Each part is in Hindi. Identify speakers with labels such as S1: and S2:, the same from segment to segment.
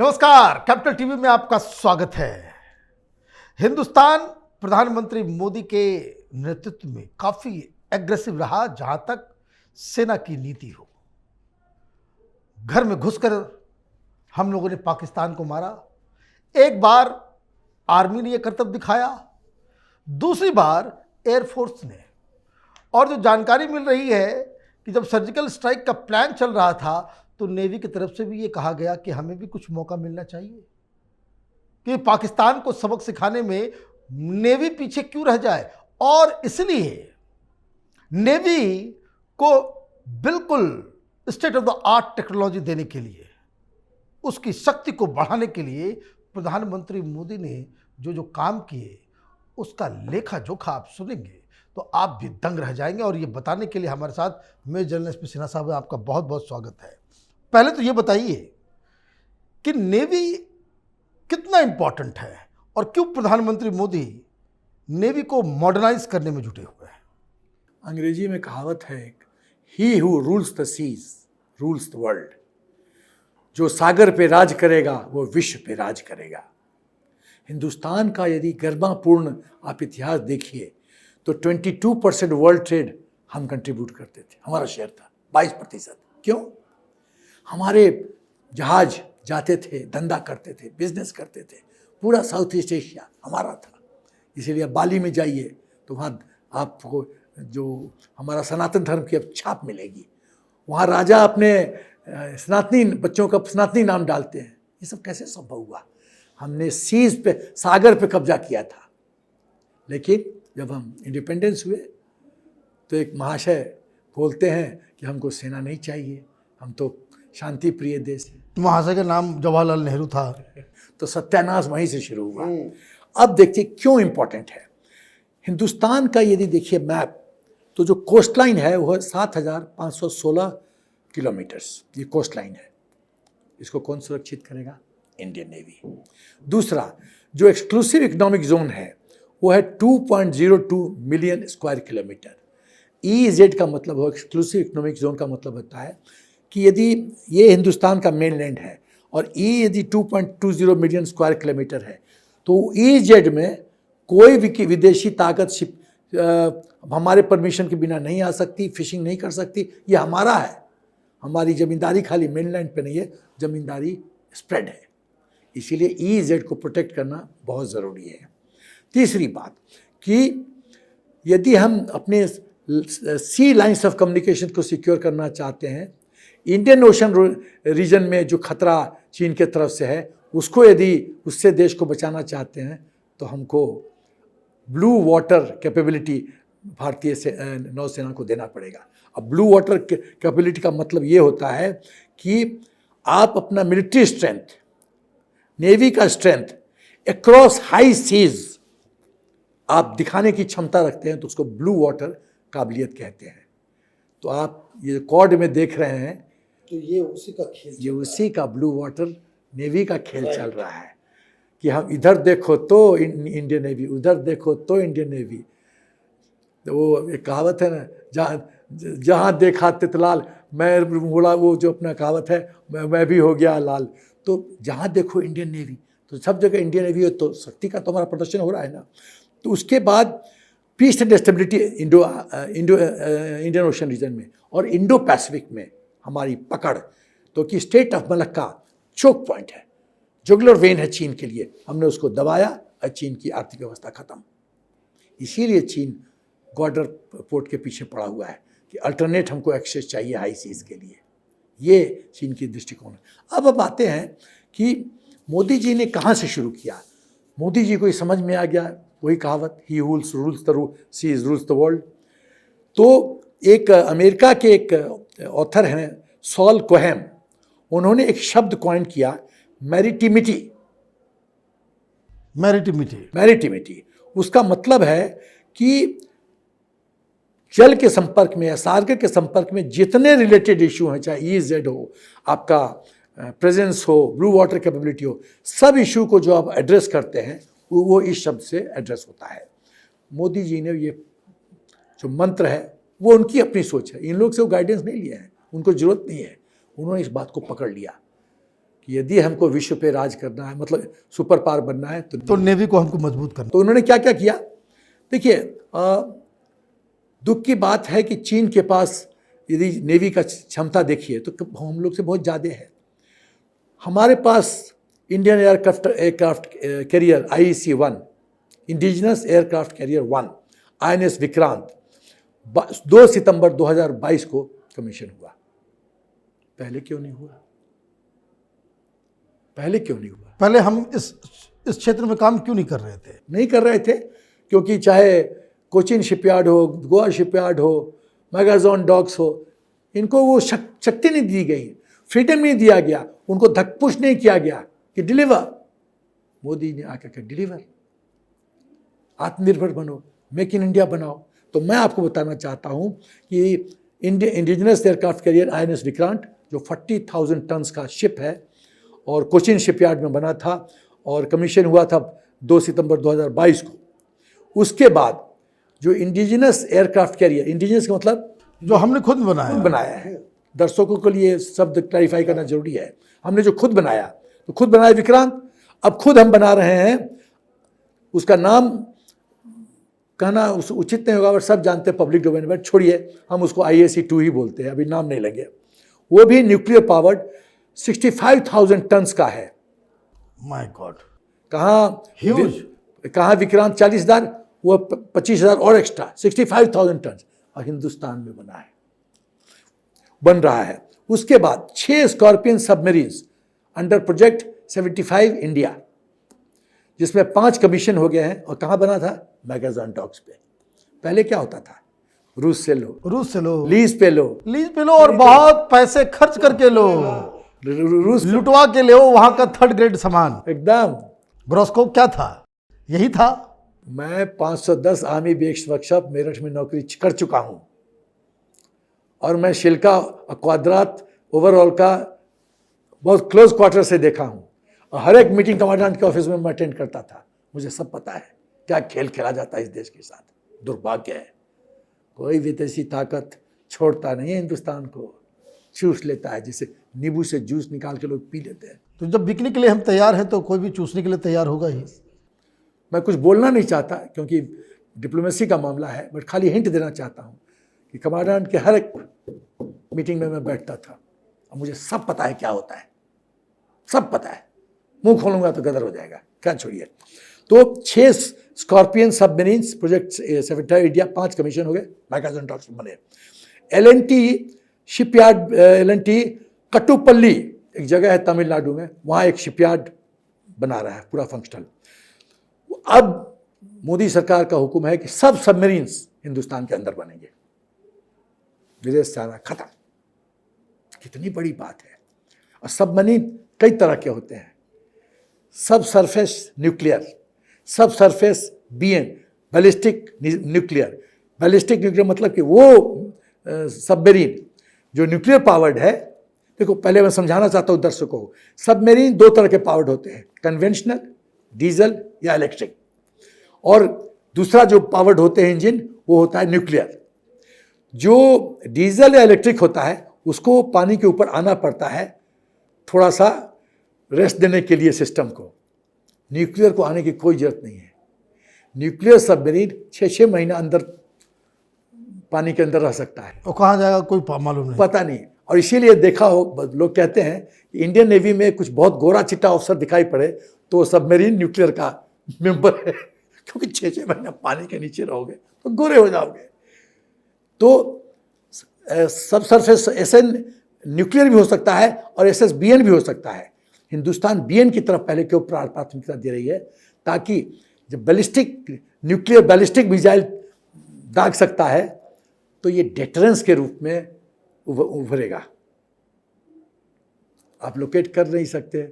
S1: नमस्कार, कैपिटल टीवी में आपका स्वागत है। हिंदुस्तान प्रधानमंत्री मोदी के नेतृत्व में काफी एग्रेसिव रहा जहां तक सेना की नीति हो। घर में घुसकर हम लोगों ने पाकिस्तान को मारा। एक बार आर्मी ने यह करतब दिखाया, दूसरी बार एयरफोर्स ने। और जो जानकारी मिल रही है कि जब सर्जिकल स्ट्राइक का प्लान चल रहा था तो नेवी की तरफ से भी ये कहा गया कि हमें भी कुछ मौका मिलना चाहिए कि पाकिस्तान को सबक सिखाने में नेवी पीछे क्यों रह जाए। और इसलिए नेवी को बिल्कुल state of the art technology देने के लिए, उसकी शक्ति को बढ़ाने के लिए प्रधानमंत्री मोदी ने जो जो काम किए उसका लेखा जोखा आप सुनेंगे तो आप भी दंग रह जाएंगे। और ये बताने के लिए हमारे साथ मेजर जनरल एसपी सिन्हा साहब हैं। आपका बहुत बहुत स्वागत है। पहले तो ये बताइए कि नेवी कितना इंपॉर्टेंट है और क्यों प्रधानमंत्री मोदी नेवी को मॉडर्नाइज करने में जुटे हुए हैं।
S2: अंग्रेजी में कहावत है, he who rules the seas rules the world. जो सागर पे राज करेगा वो विश्व पे राज करेगा। हिंदुस्तान का यदि गरिमापूर्ण आप इतिहास देखिए तो 22% वर्ल्ड ट्रेड हम कंट्रीब्यूट करते थे, हमारा शेयर था 22%। क्यों? हमारे जहाज जाते थे, धंधा करते थे, बिजनेस करते थे, पूरा साउथ ईस्ट एशिया हमारा था। इसीलिए बाली में जाइए तो वहाँ आपको जो हमारा सनातन धर्म की अब छाप मिलेगी। वहाँ राजा अपने सनातनी बच्चों का सनातनी नाम डालते हैं। ये सब कैसे संभव हुआ? हमने सीज पे, सागर पे कब्जा किया था। लेकिन जब हम इंडिपेंडेंस हुए तो एक महाशय बोलते हैं कि हमको सेना नहीं चाहिए, हम तो शांति प्रिय देश है।
S1: महाशय का नाम जवाहरलाल नेहरू था।
S2: तो सत्यानाश वहीं से शुरू हुआ। अब देखिए क्यों इंपॉर्टेंट है। हिंदुस्तान का यदि देखिए मैप तो जो कोस्ट लाइन है वह 7,516 किलोमीटर्स ये कोस्ट लाइन है। इसको कौन सुरक्षित करेगा? Indian navy. दूसरा, जो एक्सक्लूसिव इकोनॉमिक जोन है वो है 2.02 मिलियन स्क्वायर किलोमीटर। EEZ का मतलब हो, एक्सक्लूसिव इकोनॉमिक जोन का मतलब होता है कि यदि ये हिंदुस्तान का मेन लैंड है और यदि 2.20 मिलियन स्क्वायर किलोमीटर है तो EEZ में कोई विदेशी ताकत हमारे परमिशन के बिना नहीं आ सकती, फिशिंग नहीं कर सकती। ये हमारा है। हमारी ज़मींदारी खाली मेनलैंड पे नहीं है, ज़मींदारी स्प्रेड है। इसीलिए EEZ को प्रोटेक्ट करना बहुत ज़रूरी है। तीसरी बात कि यदि हम अपने सी लाइन्स ऑफ कम्युनिकेशन को सिक्योर करना चाहते हैं, इंडियन ओशन रीजन में जो खतरा चीन के तरफ से है उसको यदि उससे देश को बचाना चाहते हैं तो हमको ब्लू वाटर कैपेबिलिटी भारतीय नौसेना को देना पड़ेगा। अब ब्लू वाटर कैपेबिलिटी का मतलब ये होता है कि आप अपना मिलिट्री स्ट्रेंथ, नेवी का स्ट्रेंथ अक्रॉस हाई सीज आप दिखाने की क्षमता रखते हैं तो उसको ब्लू वाटर काबिलियत कहते हैं। तो आप ये कॉर्ड में देख रहे हैं
S1: तो ये उसी का खेल,
S2: ये उसी का ब्लू वाटर नेवी का खेल चल रहा है कि हम इधर देखो तो इंडियन नेवी, उधर देखो तो इंडियन नेवी। तो वो एक कहावत है ना, जहाँ देखा तितलाल, मैं बोला वो जो अपना कहावत है, मैं भी हो गया लाल। तो जहाँ देखो इंडियन नेवी, तो सब जगह इंडियन नेवी हो तो शक्ति का तो हमारा प्रदर्शन हो रहा है ना। तो उसके बाद peace and stability Indian Ocean region में और इंडो पैसिफिक में हमारी पकड़, तो कि strait of Malacca choke point है, जुगलर वेन है चीन के लिए। हमने उसको दबाया और चीन की आर्थिक व्यवस्था खत्म। इसीलिए चीन ग्वाडर पोर्ट के पीछे पड़ा हुआ है कि अल्टरनेट हमको एक्सेस चाहिए हाई सीज के लिए। ये चीन की दृष्टिकोण है। अब आते हैं कि मोदी जी ने कहाँ से शुरू किया। मोदी जी को ये समझ में आ गया, वही कहावत, he rules the seas rules the world. तो एक अमेरिका के एक ऑथर हैं सॉल कोहेम, उन्होंने एक शब्द कॉइन किया, मैरिटिमिटी। मैरिटिमिटी उसका मतलब है कि जल के संपर्क में या सागर के संपर्क में जितने रिलेटेड इशू हैं, चाहे EEZ हो, आपका प्रेजेंस हो, ब्लू वाटर कैपेबिलिटी हो, सब इशू को जो आप एड्रेस करते हैं वो इस शब्द से एड्रेस होता है। मोदी जी ने ये जो मंत्र है वो उनकी अपनी सोच है, इन लोग से वो गाइडेंस नहीं लिया है, उनको ज़रूरत नहीं है। उन्होंने इस बात को पकड़ लिया कि यदि हमको विश्व पे राज करना है, मतलब सुपर पावर बनना है,
S1: तो नेवी को हमको मजबूत करना।
S2: तो उन्होंने क्या क्या किया। देखिए, दुख की बात है कि चीन के पास यदि नेवी का क्षमता देखिए तो हम लोग से बहुत ज़्यादा है। हमारे पास Indian aircraft carrier IEC-1, indigenous aircraft carrier 1 INS Vikrant 2 सितंबर 2022 को कमीशन हुआ। पहले क्यों नहीं हुआ? पहले क्यों नहीं हुआ?
S1: पहले हम इस क्षेत्र में काम क्यों नहीं कर रहे थे?
S2: नहीं कर रहे थे क्योंकि चाहे कोचिन शिपयार्ड हो, गोवा शिपयार्ड हो, मैगाजोन डॉक्स हो, इनको वो शक्ति नहीं दी गई, फ्रीडम नहीं दिया गया, उनको धक्पुश नहीं किया गया कि डिलीवर। मोदी ने आकर के डिलीवर, आत्मनिर्भर बनो, मेक इन इंडिया बनाओ। तो मैं आपको बताना चाहता हूं कि indigenous aircraft career INS Vikrant जो 40,000 टन्स का शिप है और कोचिन शिपयार्ड में बना था और कमीशन हुआ था 2 सितंबर 2022 को। उसके बाद जो इंडिजिनस एयरक्राफ्ट कैरियर, इंडिजिनस का मतलब
S1: जो हमने खुद
S2: बनाया है, दर्शकों के लिए शब्द क्लैरिफाई करना जरूरी है। हमने जो खुद बनाया, तो खुद बनाया विक्रांत, अब खुद हम बना रहे हैं। उसका नाम कहना उचित नहीं होगा, और सब जानते हैं पब्लिक डोमेन में, छोड़िए, हम उसको IAC-2 ही बोलते हैं, अभी नाम नहीं लेंगे। वो भी न्यूक्लियर पावर्ड 65,000 टन्स का है।
S1: माय गॉड,
S2: कहाँ विक्रांत 40,000, वो 25,000 और एक्स्ट्रा, 65,000 टन्स, और हिंदुस्तान में बन रहा है। उसके बाद 6 scorpion submarines under project 75 India, जिसमें 5 कमीशन हो गए हैं। और कहाँ बना था? मैगाजोन डॉक्स पे। पहले क्या होता था? रूस से लो, लीज पे लो
S1: और बहुत पैसे खर्च करके लो,
S2: रूस
S1: लुटवा के ले वहां का 3rd ग्रेड सामान।
S2: एकदम।
S1: ब्रॉस्को क्या था? यही था।
S2: मैं 510 आर्मी बेस वर्कशॉप मेरठ में नौकरी कर चुका हूं, और मैं शिल्का क्वाड्रात ओवरऑल का बहुत क्लोज क्वार्टर से देखा हूं, और हर एक मीटिंग कमांडेंट के ऑफिस में मैं अटेंड करता था। मुझे सब पता है क्या खेल खेला जाता है इस देश के साथ। दुर्भाग्य है, कोई विदेशी ताकत छोड़ता नहीं है हिंदुस्तान को, चूस लेता है, जिसे नींबू से जूस निकाल के लोग पी लेते हैं।
S1: तो जब बिकने के लिए हम तैयार हैं तो कोई भी चूसने के लिए तैयार होगा ही।
S2: मैं कुछ बोलना नहीं चाहता क्योंकि डिप्लोमेसी का मामला है, बट खाली हिंट देना चाहता हूँ कि कमांडेंट के हर एक मीटिंग में मैं बैठता था, और मुझे सब पता है क्या होता है, सब पता है। मुंह खोलूंगा तो गदर हो जाएगा, क्या छोड़िए। तो 6 scorpion submarines project 75 India, 5 commission हो गए, मैगाजोन डॉक्स बने। LNT शिपयार्ड, LNT कट्टुपल्ली एक जगह है तमिलनाडु में, वहाँ एक शिपयार्ड बना रहा है पूरा फंक्शनल। अब मोदी सरकार का हुक्म है कि सब सबमरीन्स हिंदुस्तान के अंदर बनेंगे, विदेश से आना खत्म। कितनी बड़ी बात है। और सबमरीन कई तरह के होते हैं, सब सरफेस न्यूक्लियर, सब surface BN ballistic nuclear. Ballistic nuclear मतलब कि वो सबमरीन जो न्यूक्लियर पावर्ड है। देखो, पहले मैं समझाना चाहता हूँ दर्शकों को, सबमरीन 2 तरह के पावर्ड होते हैं, कन्वेंशनल, डीजल या इलेक्ट्रिक, और दूसरा जो पावर्ड होते हैं इंजन, वो होता है न्यूक्लियर। जो डीजल या इलेक्ट्रिक होता है उसको पानी के ऊपर आना पड़ता है थोड़ा सा रेस्ट देने के लिए सिस्टम को। न्यूक्लियर को आने की कोई जरूरत नहीं है। न्यूक्लियर सबमरीन 6-6 महीना अंदर पानी के अंदर रह सकता है।
S1: और कहाँ जाएगा कोई मालूम नहीं,
S2: पता नहीं। और इसीलिए देखा हो, लोग कहते हैं कि इंडियन नेवी में कुछ बहुत गोरा चिट्टा अफसर दिखाई पड़े तो सबमरीन न्यूक्लियर का मेंबर है, क्योंकि 6-6 महीना पानी के नीचे रहोगे तो गोरे हो जाओगे। तो सब सरफेस SN न्यूक्लियर भी हो सकता है और SSBN भी हो सकता है। हिंदुस्तान BN की तरफ पहले क्यों प्राथमिकता दे रही है? ताकि जब न्यूक्लियर बैलिस्टिक मिसाइल दाग सकता है तो ये डेटरेंस के रूप में उभरेगा। आप लोकेट कर नहीं सकते,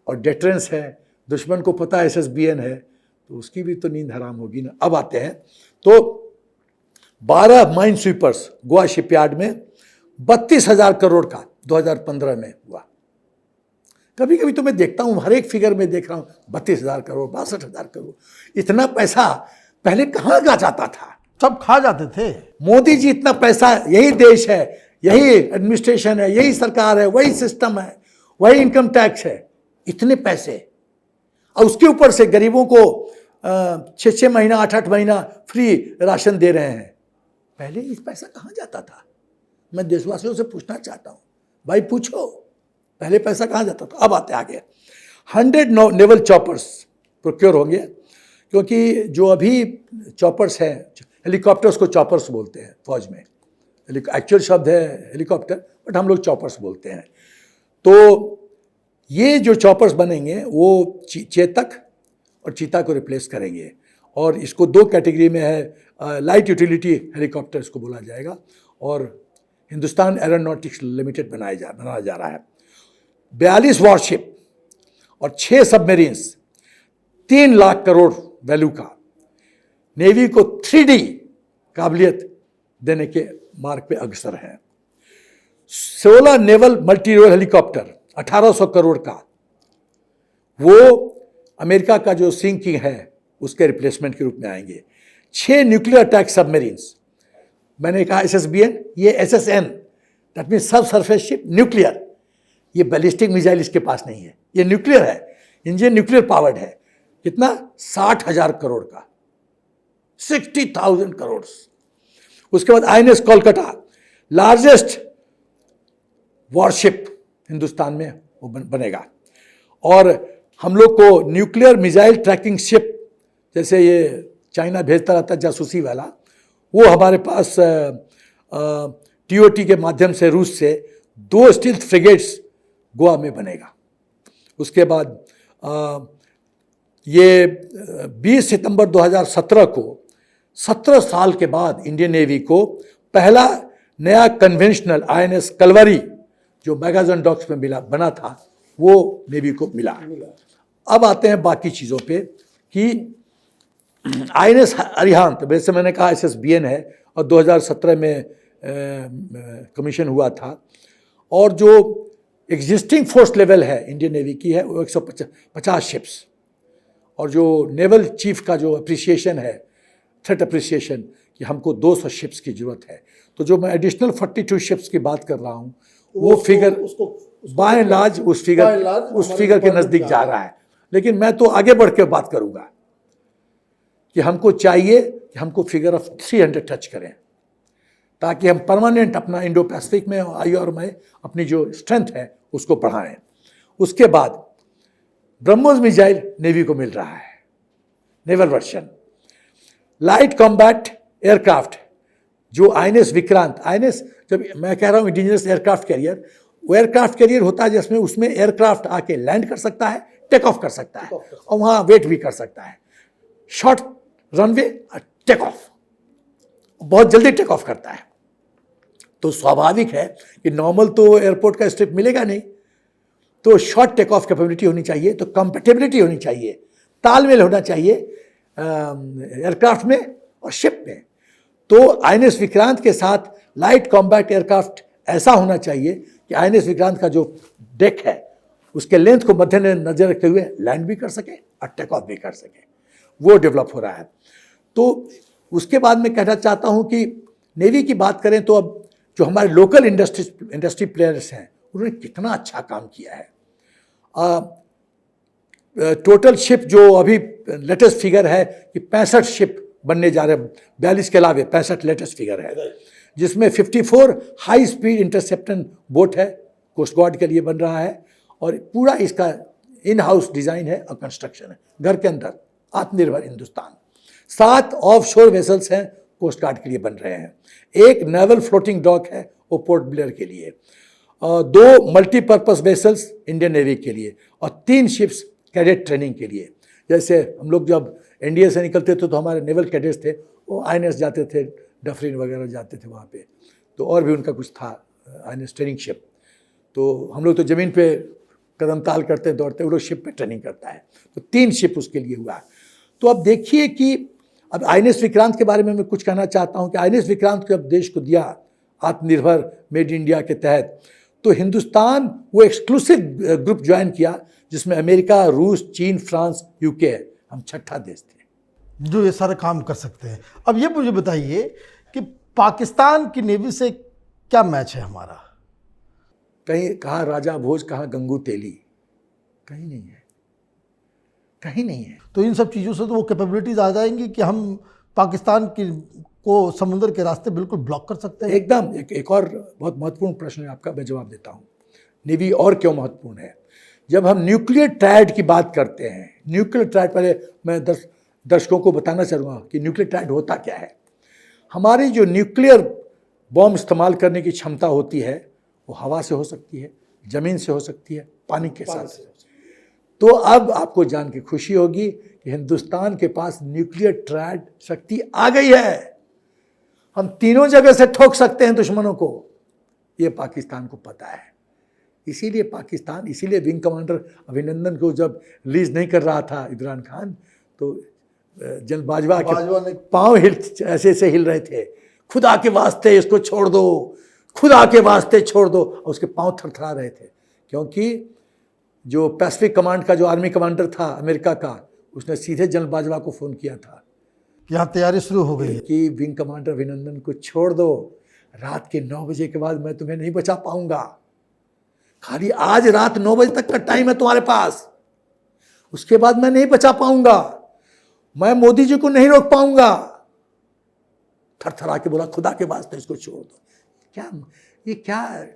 S2: और डेटरेंस है, दुश्मन को पता है SSBN है, तो उसकी भी तो नींद हराम होगी ना। अब आते हैं तो 12 माइन स्वीपर्स गोवा शिपयार्ड में 32,000 करोड़ का 2015 में हुआ। कभी कभी तो मैं देखता हूँ, हर एक फिगर में देख रहा हूँ 32,000 करोड़, 62,000 करोड़। इतना पैसा पहले कहाँ जाता था?
S1: सब खा जाते थे।
S2: मोदी जी इतना पैसा, यही देश है, यही एडमिनिस्ट्रेशन है, यही सरकार है, वही सिस्टम है, वही इनकम टैक्स है, इतने पैसे, और उसके ऊपर से गरीबों को 6-6 महीना 8-8 महीना फ्री राशन दे रहे हैं। पहले इस पैसा कहाँ जाता था? मैं देशवासियों से पूछना चाहता हूँ, भाई पूछो पहले पैसा कहाँ जाता था। अब आते आगे, 100 नेवल चॉपर्स प्रोक्योर होंगे, क्योंकि जो अभी चॉपर्स हैं, हेलीकॉप्टर्स को चॉपर्स बोलते हैं फौज में, एक्चुअल शब्द है हेलीकॉप्टर, बट हम लोग चॉपर्स बोलते हैं। तो ये जो चॉपर्स बनेंगे वो चेतक और चीता को रिप्लेस करेंगे, और इसको 2 कैटेगरी में है, लाइट यूटिलिटी हेलीकॉप्टर इसको बोला जाएगा, और हिंदुस्तान एरोनॉटिक्स लिमिटेड बनाया जा रहा है। 42 वॉरशिप और 6 सबमरीन्स, 3 लाख करोड़ वैल्यू का, नेवी को 3D काबिलियत देने के मार्ग पे अग्रसर है। 16 naval multi role helicopter 1800 crore का, वो अमेरिका का जो सिंह किंग है उसके रिप्लेसमेंट के रूप में आएंगे। 6 न्यूक्लियर अटैक सबमरीन्स, मैंने कहा SSBN, ये SSN, दैट मीन सब सरफेस शिप न्यूक्लियर। ये बैलिस्टिक मिसाइल इसके पास नहीं है, ये न्यूक्लियर है, इंजन न्यूक्लियर पावर्ड है। कितना? 60,000 करोड़ का, 60,000 करोड़। उसके बाद INS Kolkata, largest worship Hindustan में वो बनेगा। और हम लोग को न्यूक्लियर मिसाइल ट्रैकिंग शिप, जैसे ये चाइना भेजता रहता है जासूसी वाला, वो हमारे पास TOT के माध्यम से रूस से 2 स्टील्थ फ्रिगेट्स गोवा में बनेगा। उसके बाद ये 20 सितंबर 2017 को 17 साल के बाद इंडियन नेवी को पहला नया कन्वेंशनल INS कलवरी जो मैगाजन डॉक्स में बना था, वो नेवी को मिला। अब आते हैं बाकी चीज़ों पे कि INS अरिहंत, वैसे मैंने कहा SSBN है, और 2017 में कमीशन हुआ था, और जो एग्जिस्टिंग फोर्स लेवल है इंडियन नेवी की है वो 150 शिप्स, और जो नेवल चीफ का जो अप्रिसिएशन है, थ्रेट अप्रिसिएशन, कि हमको 200 शिप्स की ज़रूरत है। तो जो मैं एडिशनल 42 शिप्स की बात कर रहा हूँ, वो फिगर बाय एंड लार्ज उस फिगर के नज़दीक जा रहा है। लेकिन मैं तो आगे बढ़ के बात करूँगा कि हमको चाहिए कि हमको फिगर ऑफ 300 टच करें, ताकि हम परमानेंट अपना इंडो पैसिफिक में और में अपनी जो स्ट्रेंथ है उसको बढ़ाएं। उसके बाद ब्रह्मोस मिसाइल नेवी को मिल रहा है, naval version. Light combat aircraft जो INS विक्रांत, INS जब मैं कह रहा हूँ इंडिजिनस एयरक्राफ्ट कैरियर, वो एयरक्राफ्ट कैरियर होता है जिसमें उसमें एयरक्राफ्ट आके लैंड कर सकता है, टेक ऑफ कर सकता है, और वहाँ वेट भी कर सकता है। शॉर्ट रनवे, टेक ऑफ, बहुत जल्दी टेक ऑफ करता है। तो स्वाभाविक है कि नॉर्मल तो एयरपोर्ट का स्ट्रिप मिलेगा नहीं, तो शॉर्ट टेक ऑफ कैपेबिलिटी होनी चाहिए, तो कंपेटेबिलिटी होनी चाहिए, तालमेल होना चाहिए एयरक्राफ्ट में और शिप में। तो INS विक्रांत के साथ लाइट कॉम्बैट एयरक्राफ्ट ऐसा होना चाहिए कि INS विक्रांत का जो डेक है उसके लेंथ को मद्देनजर रखते हुए लैंड भी कर सके और टेक ऑफ भी कर सके, वो डेवलप हो रहा है। तो उसके बाद मैं कहना चाहता हूँ कि नेवी की बात करें तो अब जो हमारे लोकल इंडस्ट्री प्लेयर्स हैं उन्होंने कितना अच्छा काम किया है। टोटल शिप जो अभी लेटेस्ट फिगर है कि 65 शिप बनने जा रहे हैं, 42 के अलावे 65 लेटेस्ट फिगर है, जिसमें 54 हाई स्पीड इंटरसेप्टर बोट है, कोस्ट गार्ड के लिए बन रहा है, और पूरा इसका इन हाउस डिज़ाइन है और कंस्ट्रक्शन है घर के अंदर, आत्मनिर्भर हिंदुस्तान। 7 ऑफशोर वेसल्स हैं कोस्ट गार्ड के लिए बन रहे हैं, 1 नेवल फ्लोटिंग डॉक है वो पोर्ट ब्लेयर के लिए, 2 मल्टीपर्पज़ वेसल्स इंडियन नेवी के लिए, और 3 शिप्स कैडेट ट्रेनिंग के लिए। जैसे हम लोग जब NDA से निकलते थे तो हमारे नेवल कैडेट्स थे, वो INS जाते थे, डफरिन वगैरह जाते थे वहाँ पे, तो और भी उनका कुछ था INS ट्रेनिंग शिप। तो हम लोग तो ज़मीन पे कदम ताल करते दौड़ते, वो लोग शिप पे ट्रेनिंग करता है, तो 3 शिप उसके लिए हुआ। तो अब देखिए कि अब INS विक्रांत के बारे में मैं कुछ कहना चाहता हूँ कि INS विक्रांत को अब देश को दिया आत्मनिर्भर मेड इंडिया के तहत, तो हिंदुस्तान वो एक्सक्लूसिव ग्रुप ज्वाइन किया जिसमें अमेरिका, रूस, चीन, फ्रांस, UK, हम 6ठा देश थे
S1: जो ये सारे काम कर सकते हैं। अब ये मुझे बताइए कि पाकिस्तान की नेवी से क्या मैच है हमारा?
S2: कहीं कहाँ राजा भोज, कहाँ गंगू तेली, कहीं नहीं है, कहीं नहीं है।
S1: तो इन सब चीज़ों से तो वो कैपेबिलिटीज आ जाएंगी कि हम पाकिस्तान की को समुद्र के रास्ते बिल्कुल ब्लॉक कर सकते हैं।
S2: एकदम। एक और बहुत महत्वपूर्ण प्रश्न है आपका, मैं जवाब देता हूँ। नेवी और क्यों महत्वपूर्ण है? जब हम न्यूक्लियर ट्रायड की बात करते हैं, न्यूक्लियर ट्रायड, पहले मैं दर्शकों को बताना चाहूँगा कि न्यूक्लियर ट्रायड होता क्या है। हमारी जो न्यूक्लियर बॉम्ब इस्तेमाल करने की क्षमता होती है वो हवा से हो सकती है, ज़मीन से हो सकती है, पानी के साथ। तो अब आपको जान के खुशी होगी कि हिंदुस्तान के पास न्यूक्लियर ट्रायड शक्ति आ गई है। हम तीनों जगह से ठोक सकते हैं दुश्मनों को, ये पाकिस्तान को पता है। इसीलिए पाकिस्तान, इसीलिए विंग कमांडर अभिनंदन को जब रिलीज नहीं कर रहा था इमरान खान, तो जनरल बाजवा के पाँव ऐसे ऐसे हिल रहे थे, खुदा के वास्ते इसको छोड़ दो, खुदा के वास्ते छोड़ दो। और उसके पाँव थरथरा रहे थे, क्योंकि जो पैसिफिक कमांड का जो आर्मी कमांडर था अमेरिका का, उसने सीधे जनरल बाजवा को फ़ोन किया था,
S1: यहाँ तैयारी शुरू हो गई है
S2: कि विंग कमांडर अभिनंदन को छोड़ दो, रात के 9 बजे के बाद मैं तुम्हें नहीं बचा पाऊंगा। खाली आज रात 9 बजे तक का टाइम है तुम्हारे पास, उसके बाद मैं नहीं बचा पाऊंगा, मैं मोदी जी को नहीं रोक पाऊंगा। थरथरा के बोला, खुदा के वास्ते इसको छोड़ दो। क्या ये क्या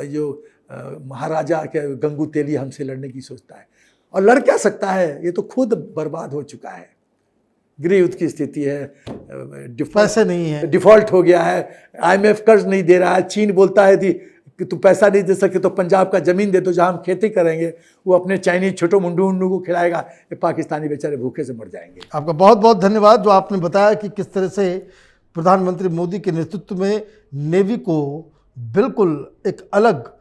S2: जो महाराजा के गंगू तेली हमसे लड़ने की सोचता है? और लड़ क्या सकता है? ये तो खुद बर्बाद हो चुका है, गृह युद्ध की स्थिति है,
S1: पैसे नहीं है,
S2: डिफॉल्ट हो गया है, IMF कर्ज नहीं दे रहा है, चीन बोलता है कि तुम पैसा नहीं दे सकते तो पंजाब का ज़मीन दे दो जहाँ हम खेती करेंगे, वो अपने चाइनीज छोटो मुंडू उन्डू को खिलाएगा, ये पाकिस्तानी बेचारे भूखे से मर जाएंगे।
S1: आपका बहुत बहुत धन्यवाद जो आपने बताया कि किस तरह से प्रधानमंत्री मोदी के नेतृत्व में नेवी को बिल्कुल एक अलग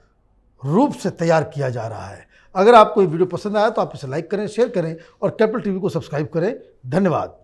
S1: रूप से तैयार किया जा रहा है। अगर आपको ये वीडियो पसंद आया तो आप इसे लाइक करें, शेयर करें और कैपिटल टीवी को सब्सक्राइब करें। धन्यवाद।